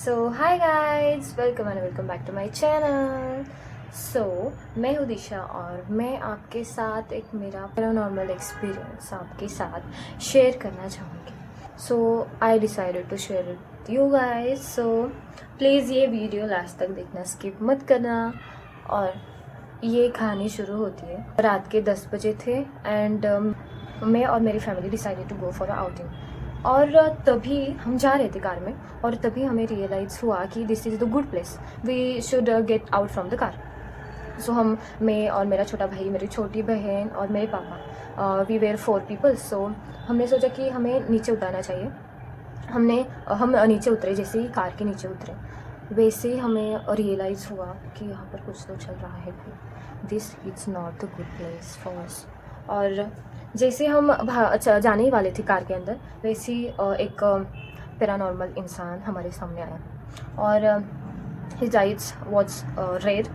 So hi guys, welcome and welcome back to my channel. मैं हूँ दिशा और मैं आपके साथ एक मेरा पैरानॉर्मल एक्सपीरियंस आपके साथ शेयर करना चाहूँगी। So I decided to share it with you guys. So please ये वीडियो लास्ट तक देखना, स्किप मत करना। और ये कहानी शुरू होती है, रात के 10 बजे थे एंड मैं और मेरी family decided to go for a outing. और तभी हम जा रहे थे कार में और तभी हमें रियलाइज़ हुआ कि this is the good place, we should get out from the car. So मैं और मेरा छोटा भाई, मेरी छोटी बहन और मेरे पापा, वी वेयर 4 पीपल। सो हमने सोचा कि हमें नीचे उतरना चाहिए। हम नीचे उतरे, जैसे ही कार के नीचे उतरे वैसे ही हमें रियलाइज़ हुआ कि यहाँ पर कुछ तो चल रहा है भाई, this is not the good place for us. और जैसे हम जाने ही वाले थे कार के अंदर, वैसे ही एक पैरानॉर्मल इंसान हमारे सामने आया और हिज आइज वॉज रेड।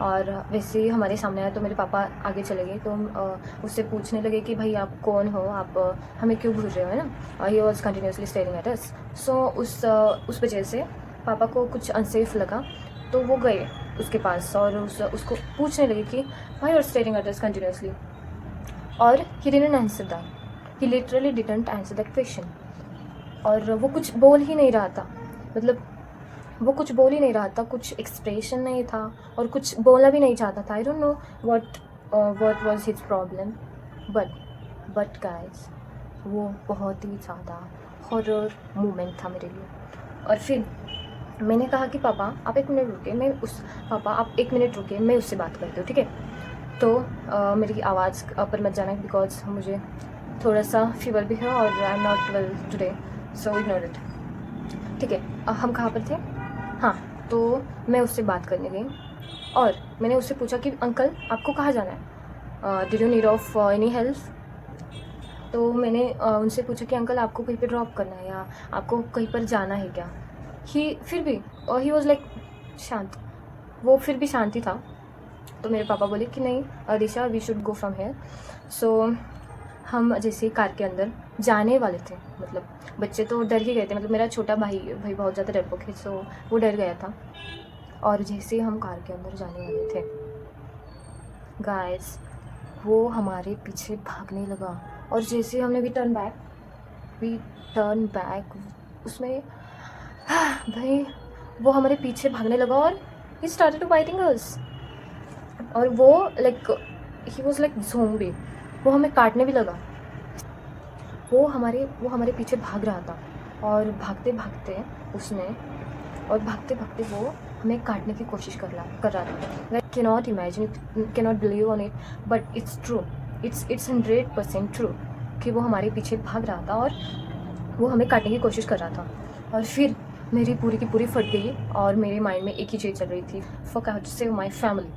और वैसे ही हमारे सामने आया तो मेरे पापा आगे चले गए, तो हम उससे पूछने लगे कि भाई आप कौन हो, आप हमें क्यों घूर रहे हो, है ना। He was continuously staring at us. So उस वजह से पापा को कुछ अनसेफ लगा, तो वो गए उसके पास और उसको पूछने लगे कि why are staring at us continuously. और he didn't answer that, he literally didn't answer that question. और वो कुछ बोल ही नहीं रहा था, मतलब वो कुछ बोल ही नहीं रहा था, कुछ एक्सप्रेशन नहीं था और कुछ बोलना भी नहीं चाहता था। I don't know what was his problem, but guys, वो बहुत ही ज़्यादा हॉरर मोमेंट था मेरे लिए। और फिर मैंने कहा कि पापा आप 1 मिनट रुकिए, पापा आप 1 मिनट रुकिए, मैं उससे बात करती हूँ, ठीक है। तो मेरी आवाज़ पर मत जाना, बिकॉज मुझे थोड़ा सा फीवर भी है और I am not well today, so ignore it, ठीक है। हम कहाँ पर थे? हाँ, तो मैं उससे बात करने गई और मैंने उससे पूछा कि अंकल आपको कहाँ जाना है, did you need of any help. तो मैंने उनसे पूछा कि अंकल आपको कहीं पर ड्रॉप करना है या आपको कहीं पर जाना है क्या। फिर भी ही वॉज लाइक शांत, वो फिर भी शांति था। तो मेरे पापा बोले कि नहीं Disha, we should go from here. So हम जैसे कार के अंदर जाने वाले थे, मतलब बच्चे तो डर ही गए थे, मतलब मेरा छोटा भाई बहुत ज़्यादा डरपोक है, सो वो डर गया था। और जैसे हम कार के अंदर जाने वाले थे गाइस, वो हमारे पीछे भागने लगा। और जैसे हमने वी टर्न बैक उसमें भाई वो हमारे पीछे भागने लगा और ही स्टार्टेड टू बाइटिंग अस। और वो like he was like zombie, वो हमें काटने भी लगा। वो हमारे पीछे भाग रहा था और भागते भागते वो हमें काटने की कोशिश कर रहा था। Like cannot imagine, cannot believe on it, but it's true, it's 100% true कि वो हमारे पीछे भाग रहा था और वो हमें काटने की कोशिश कर रहा था। और फिर मेरी पूरी की पूरी फट गई और मेरे माइंड में एक ही चीज़ चल रही थी, fuck I have to save my family.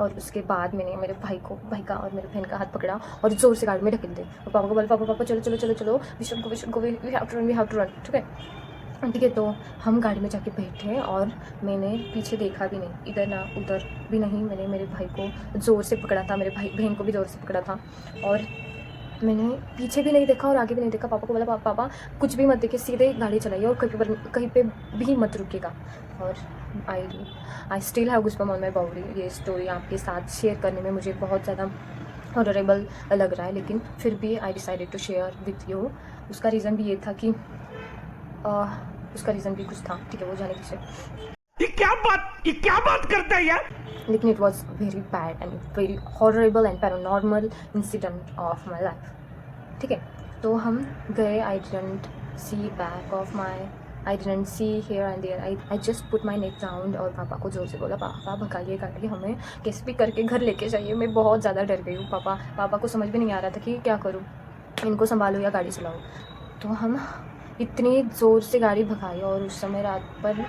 और उसके बाद मैंने मेरे भाई का और मेरे बहन का हाथ पकड़ा और ज़ोर से गाड़ी में ढकेल दे और पापा को बोला पापा चलो चलो चलो चलो, we should go, we have to run, ठीक है। तो हम गाड़ी में जाके बैठे और मैंने पीछे देखा भी नहीं, इधर ना उधर भी नहीं। मैंने मेरे भाई को ज़ोर से पकड़ा था, मेरे बहन को भी ज़ोर से पकड़ा था और मैंने पीछे भी नहीं देखा और आगे भी नहीं देखा। पापा को बोला पापा कुछ भी मत देखिए, सीधे गाड़ी चलाइए और कहीं पे भी मत रुकिएगा। और I still have goosebumps on my body. ये स्टोरी आपके साथ शेयर करने में मुझे बहुत ज़्यादा हॉररेबल लग रहा है, लेकिन फिर भी I decided to share with you. उसका रीज़न भी ये था कि उसका रीज़न भी कुछ था, ठीक है, वो जाने पीछे। ये क्या बात करता है यार। लेकिन it was very bad and very horrible and paranormal incident of my life, ठीक है। तो हम गए, I didn't see back of my, I didn't see here and there, I just put my neck down और पापा को जोर से बोला पापा भगाइए गाड़ी, हमें कैसे भी करके घर लेके जाइए। मैं बहुत ज़्यादा डर गई हूँ। पापा को समझ भी नहीं आ रहा था कि क्या करूँ, इनको संभालो या गाड़ी चलाओ। तो हम इतनी ज़ोर से गाड़ी भगाई और उस समय रात पर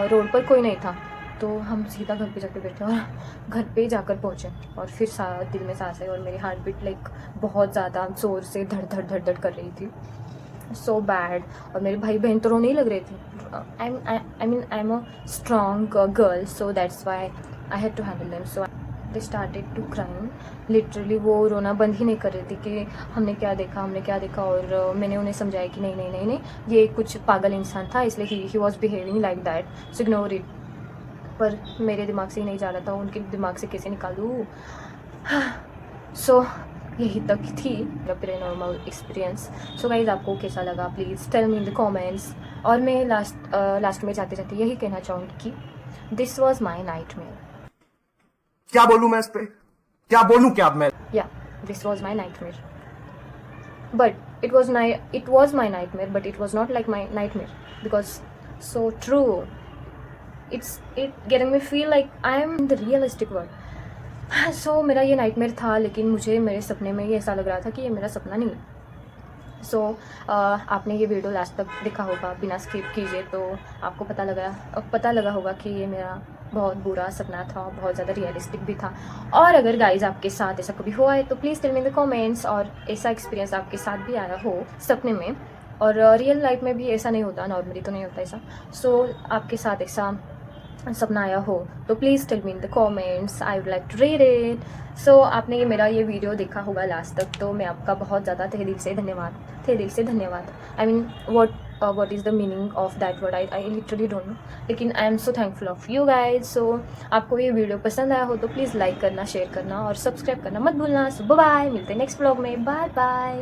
रोड पर कोई नहीं था, तो हम सीधा घर पे जाके बैठे और घर पे जाकर पहुँचे। और फिर दिल में सांस आई और मेरी हार्ट बीट लाइक बहुत ज़्यादा ज़ोर से धड़ कर रही थी, सो बैड। और मेरे भाई बहन तो रोने ही लग रहे थे। I am a strong girl, so that's why I had to handle them. So they started to crime. Literally वो रोना बंद ही नहीं कर रही थी कि हमने क्या देखा। और मैंने उन्हें समझाया कि नहीं, ये कुछ पागल इंसान था, इसलिए he was behaving like that, so ignore it. पर मेरे दिमाग से ही नहीं जा रहा था, उनके दिमाग से कैसे निकालूँ। सो यही तक थी मेरा पैरानॉर्मल एक्सपीरियंस। सो गाइज, आपको कैसा लगा please tell me in the comments. और मैं लास्ट में जाते यही कहना चाहूँगी कि दिस वॉज माई नाइटमेयर। क्या बोलूं मैं इस पे, क्या बोलूं क्या मैं? या this was my nightmare, but it was my nightmare, but it was not like my nightmare, because so true, it getting me feel like I am in the realistic world. सो मेरा ये नाइटमेयर था, लेकिन मुझे मेरे सपने में ये ऐसा लग रहा था कि ये मेरा सपना नहीं है। सो आपने ये वीडियो लास्ट तक देखा होगा, बिना स्किप कीजिए, तो आपको पता लगा होगा कि ये मेरा बहुत बुरा सपना था, बहुत ज़्यादा रियलिस्टिक भी था। और अगर गाइज आपके साथ ऐसा कभी हुआ है तो please tell me in the comments, और ऐसा एक्सपीरियंस आपके साथ भी आया हो सपने में, और रियल लाइफ में भी ऐसा नहीं होता, नॉर्मली तो नहीं होता ऐसा। सो आपके साथ ऐसा सपना आया हो तो please tell me in the comments, I would like to read it. So आपने ये वीडियो देखा होगा लास्ट तक, तो मैं आपका बहुत ज़्यादा तहे दिल से धन्यवाद। I mean what is the meaning of that word, I literally don't know, लेकिन I am so thankful of you guys. So आपको ये वीडियो पसंद आया हो तो प्लीज़ लाइक करना, शेयर करना और सब्सक्राइब करना मत भूलना। सो बाय, मिलते हैं नेक्स्ट व्लॉग में, बाय बाय।